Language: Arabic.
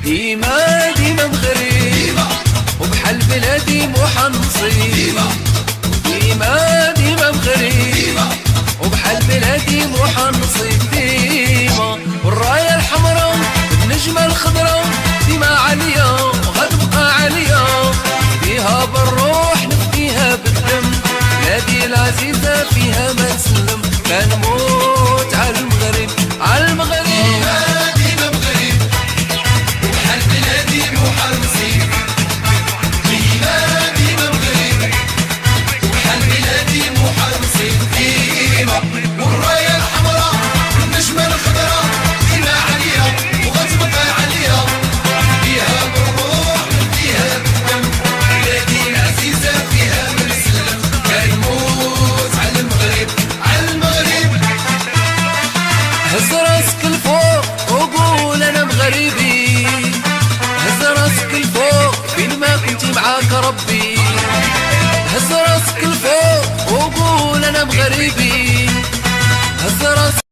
ديما ديما مغرب وبحال بلادي محنصي. ديما ديما مغرب وبحال بلادي محنصي. ديما والراية الحمراء بالنجمة الخضراء ديما عالية وغتبقى عالية. فيها بالروح نفديها بالدم بلادي العزيزة فيها ما نسلم. كنموت على المغرب على المغرب. والراية الحمراء والنجمة الخضراء ديما عالية وغتبقى عالية. فيها بالروح فيها بالدم بلادي العزيزة فيها ما نسلم. كنموت على المغرب على المغرب. هز راسك الفوق وقول انا مغربي. هز راسك الفوق فين ما كنتي معاك ربي. هز راسك الفوق وقول انا مغربي. هز راسك